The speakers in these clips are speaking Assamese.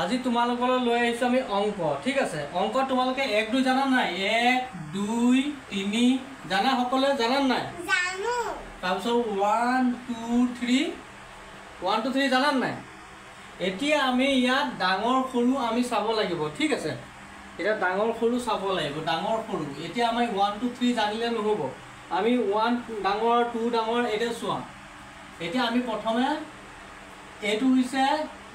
আজি তোমালোকলৈ লৈ আহিছো আমি অংক ঠিক আছে অংক তোমালোকে 1 2 জানা নাই 1 2 3 জানা সকলে জানা নাই জানো তাৰপিছত 1 2 3 1 2 3 জানা নাই এতিয়া আমি ইয়াত ডাঙৰ সৰু আমি চাব লাগিব ঠিক আছে এটা ডাঙৰ সৰু চাব লাগিব ডাঙৰ সৰু এতিয়া আমি 1 2 3 জানিলে নহব আমি 1 ডাঙৰ 2 ডাঙৰ এটা চোৱা এতিয়া আমি প্ৰথমে এটো হৈছে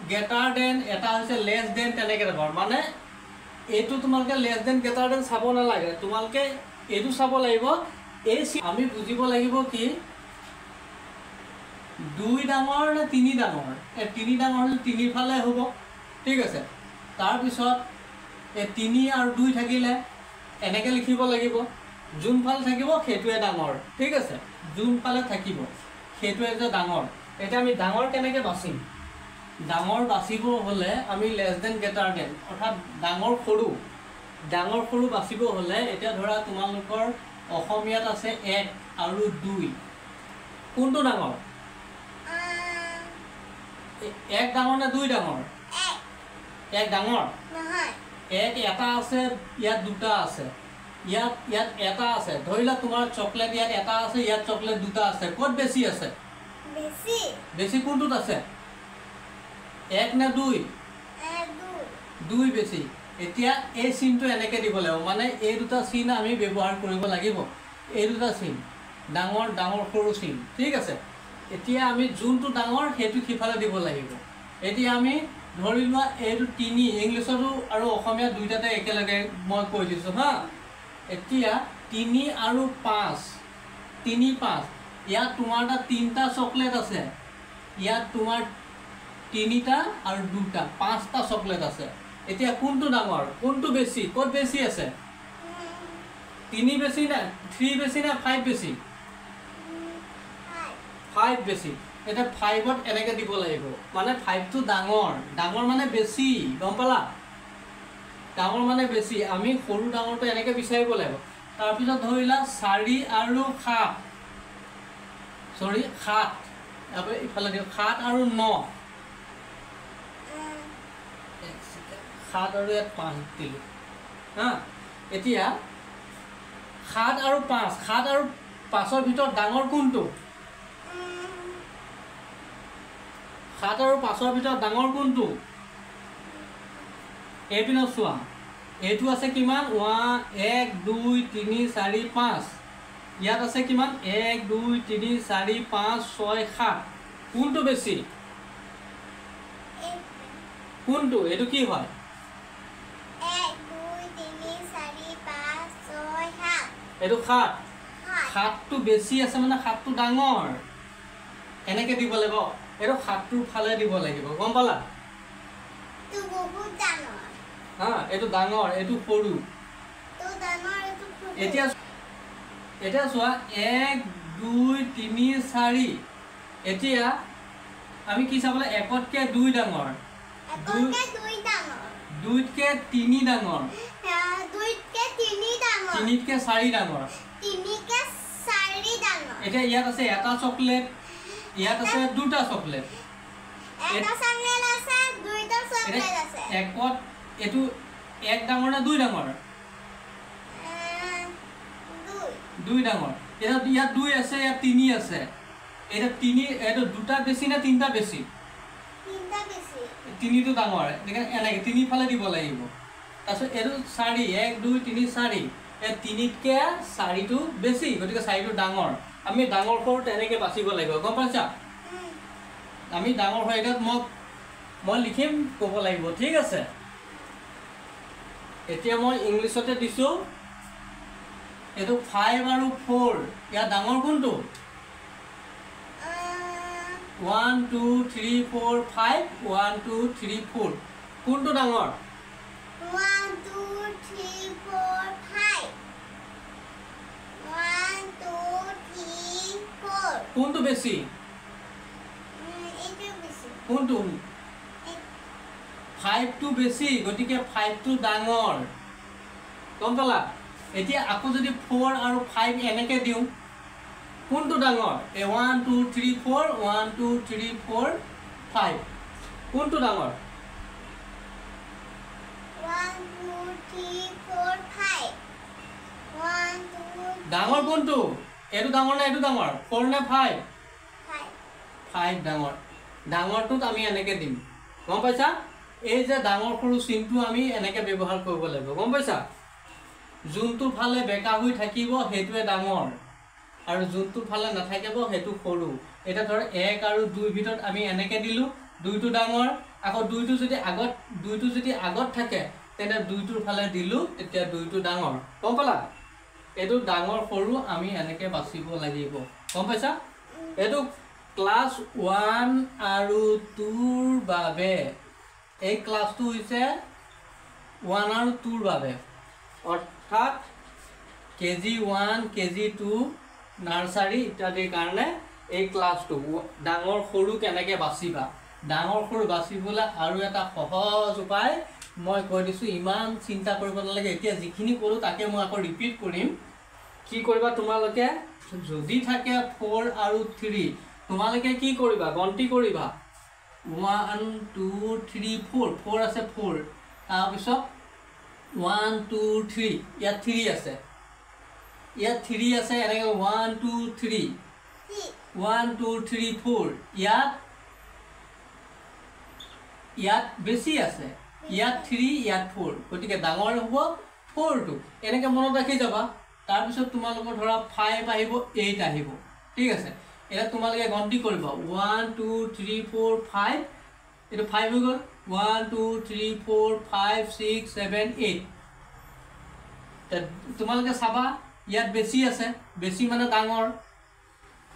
greater than এটা হৈছে less than তেনেকে ধৰ মানে এটো তোমালকে less than greater than চাব না লাগে তোমালকে এটো চাব লাগিব এই আমি বুজিব লাগিব কি 2 ডাঙৰ না 3 ডাঙৰ এ 3 ডাঙৰ হলে 3 ফালে হ'ব ঠিক আছে তাৰ পিছত এ 3 আৰু 2 থাকিলে এনেকে লিখিব লাগিব যোন ফাল থাকিব খেটুৱে ডাঙৰ ঠিক আছে যোন ফালে থাকিব খেটুৱে যে ডাঙৰ এটা আমি ডাঙৰ কেনেকে বাছিম ডাঙৰ বাছিব হলে আমি লেস দেন গ্ৰেটাৰ দেন অৰ্থাৎ ডাঙৰ সৰু বাছিব হলে এটা ধৰা তোমালোকৰ অসমীয়াত আছে 1 আৰু 2 কোনটো ডাঙৰ 1 ডাঙৰ না 2 ডাঙৰ 1 ডাঙৰ নহয় 1 এটা আছে ইয়াত দুটা আছে ইয়াত এটা আছে ধৰিলা তোমাৰ চকলেট ইয়াত এটা আছে ইয়াত চকলেট দুটা আছে ক'ত বেছি আছে বেছি কোনটোত আছে 1 না 2 2 বেছি এতিয়া এই চিনটো এনেকে দিব লাগিব মানে এই দুটা চিন আমি ব্যৱহাৰ কৰিব লাগিব এই দুটা চিন ডাঙৰ সৰু চিন ঠিক আছে এতিয়া আমি যোনটো ডাঙৰ হেতু কিফালে দিব লাগিব এতিয়া আমি ধৰি লোৱা এইটো 3 ইংলিছতো আৰু অসমীয়া দুইটাতে একেলগে মই কৈ দিছো হা এতিয়া 3 আৰু 5 3 5 ইয়াত তোমাৰটা 3টা চকলেট আছে ইয়াত তোমাৰ 3টা আৰু 2টা 5টা চকলেট আছে এতিয়া কোনটো ডাঙৰ কোনটো বেছি ক'ত বেছি আছে 3 বেছি না 3 বেছি না 5 বেছি 5 বেছি এটা 5ত এনেকে দিব লাগিব মানে 5 টো ডাঙৰ মানে বেছি গম পালা ডাঙৰ মানে বেছি আমি সৰু ডাঙৰটো এনেকে বিচাৰিব লাগিব তাৰ পিছত ধৰিলা 4 আৰু 7 আপে ইফালে দিও 7 আৰু 9 7 আৰু 5 দিলো হা এতিয়া 7 আৰু 5ৰ ভিতৰত ডাঙৰ কোনটো 7 আৰু 5ৰ ভিতৰত ডাঙৰ কোনটো এপিন চোৱা এটো আছে কিমান 1 2 3 4 5 ইয়াত আছে কিমান 1 2 3 4 5 6 7 কোনটো বেছি কোনটো এটো কি হয় 1 2 3 4 5 6 7 এটো 7 টো বেছি আছে মানে 7 টো ডাঙৰ এনেকে দিব লাগিব এটো 7 টোৰ ফালে দিব লাগিব গম পালা তো বহুত ডাঙৰ হা এটো ডাঙৰ এটো সৰু তো ডাঙৰ এটো সৰু এতিয়া চোৱা 1 2 3 4 এতিয়া আমি কি চাবলে 1তকে 2 ডাঙৰ 1তকে 2 ডাঙৰ 2তকে 3 ডাঙৰ 2তকে 3 ডাঙৰ 3তকে 4 ডাঙৰ 3কে 4 ডাঙৰ এতিয়া ইয়াত আছে এটা চকলেট ইয়াত আছে দুটা চকলেট এটা চকলেট আছে দুইটা চকলেট আছে একত এটো 1 ডাঙৰ না 2 ডাঙৰ 2 ডাঙৰ এটা ইয়াত 2 আছে ইয়াত 3 আছে এটা 3 এটো দুটা বেছি না তিনটা বেছি 3টা বেছি 3 টো ডাঙৰ দেখেন এনেকে 3 ফালে দিব লাগিব তাৰপিছত এটো 4 1 2 3 4 এ 3তকে 4 টো বেছি গতিকে 4 টো ডাঙৰ আমি ডাঙৰ সৰু তেনেকে বাছিব লাগিব গম পাইছা আমি ডাঙৰ হয় এটা মই লিখিম ক'ব লাগিব ঠিক আছে এতিয়া মই ইংলিছতে দিছো এটো 5 আৰু 4 ইয়া ডাঙৰ কোনটো 1 2 3 4 5 1 2 3 4 কোনটো ডাঙৰ 1 2 3 4 5 1 2 3 4 কোনটো বেছি এটো বেছি কোনটো 5 টো বেছি গটিকে 5 টো ডাঙৰ গম পালা এতিয়া আকো যদি 4 আৰু 5 এনেকে দিও কোনটো ডাঙৰ 1 2 3 4 1 2 3 4 5 কোনটো ডাঙৰ 3 4 5 1 2 ডাঙৰ কোনটো এটো ডাঙৰ না এটো ডাঙৰ 4 না 5 5 ডাঙৰ ডাঙৰটোত আমি এনেকে দিম গম পাইছা এই যে ডাঙৰ সৰু চিনটো আমি এনেকে ব্যৱহাৰ কৰিব লাগিব গম পাইছা যোনটো ফালে বেকা হৈ থাকিব হেতুৱে ডাঙৰ আৰু যোনটো ফালে নাথাকিব হেতু সৰু এটা ধৰ 1 আৰু 2 ভিতৰত আমি এনেকে দিলু দুইটো ডাঙৰ আকৌ দুইটো যদি আগত থাকে তেনে দুইটোৰ ফালে দিলু তেতিয়া দুইটো ডাঙৰ গম পালা এটো ডাঙৰ সৰু আমি এনেকে বাছিব লাগিব গম পাইছা এটো ক্লাস 1 আৰু 2ৰ বাবে এই ক্লাসটো হৈছে 1 আৰু 2ৰ বাবে অৰ্থাৎ কেজি 1 কেজি 2 নাৰ্সাৰী ইত্যাদিৰ কাৰণে এই ক্লাসটো ডাঙৰ সৰু কেনেকে বাছিবা ডাঙৰ সৰু বাছিবলৈ আৰু এটা সহজ উপায় মই কৈ দিছো ইমান চিন্তা কৰিব নালাগে এতিয়া যিখিনি কৰো তাকে মই আকৌ ৰিপিট কৰিম কি কৰিবা তোমালোকে যদি থাকে 4 আৰু 3 তোমালোকে কি কৰিবা গন্তি কৰিবা 1 2 3 4 4 আছে 4 তাৰ পিছত 1 2 3 ইয়া 3 আছে ইয়া 3 আছে এনেকে 1 2 3 1 2 3 4 ইয়াত বেছি আছে ইয়াত 3 ইয়াত 4 গতিকে ডাঙৰ হ'ব 4 টো এনেকে মনত ৰাখি যাবা তাৰ পিছত তোমালোকৰ ধৰা 5 আহিব 8 আহিব ঠিক আছে এটা তোমালোকে গন্তি কৰিবা 1 2 3 4 5 এটা 5 হৈ গল 1 2 3 4 5 6 7 8 তোমালোকে চাবা ইয়াত বেছি আছে বেছি মানে ডাঙৰ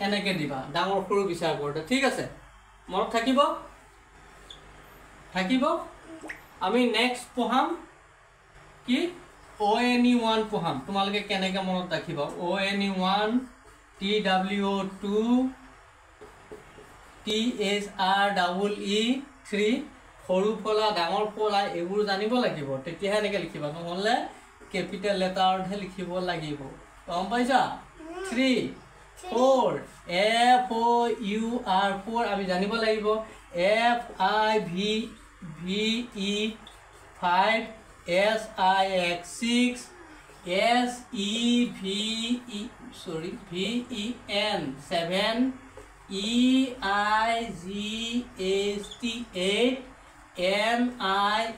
এনেকে দিবা ডাঙৰ সৰু বিচাৰ কৰোতে ঠিক আছে মনত থাকিব আমি নেক্সট পঢ়াম কি ONE1 পঢ়াম তোমালোকে কেনেকে মনত ৰাখিবা ONE1 TWO2 THREE3 সৰু ফলা ডাঙৰ ফলা এইবোৰ জানিব লাগিব তেতিয়াহে এনেকে লিখিবা নহলে ক্যাপিটাল লেটাৰতহে লিখিব লাগিব গম পাইছা 3 4 FOUR4 আমি জানিব লাগিব FIVE 5 SIX 6 VEN 7 EIGHT 8 NINE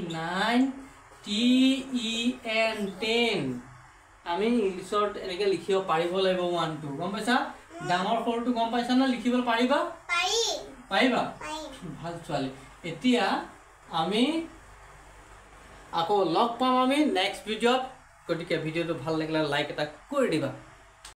9 TEN 10 আমি ইংলিছত এনেকে লিখিব পাৰিব লাগিব 1 2 গম পাইছা ডাঙৰ সৰুটো গম পাইছা না লিখিব পাৰিবা পাৰিবা ভাল ছোৱালী এতিয়া আমি আকৌ লগ পাম আমি নেক্সট ভিডিঅ'ত গতিকে ভিডিঅ'টো ভাল লাগিলে লাইক এটা কৰি দিবা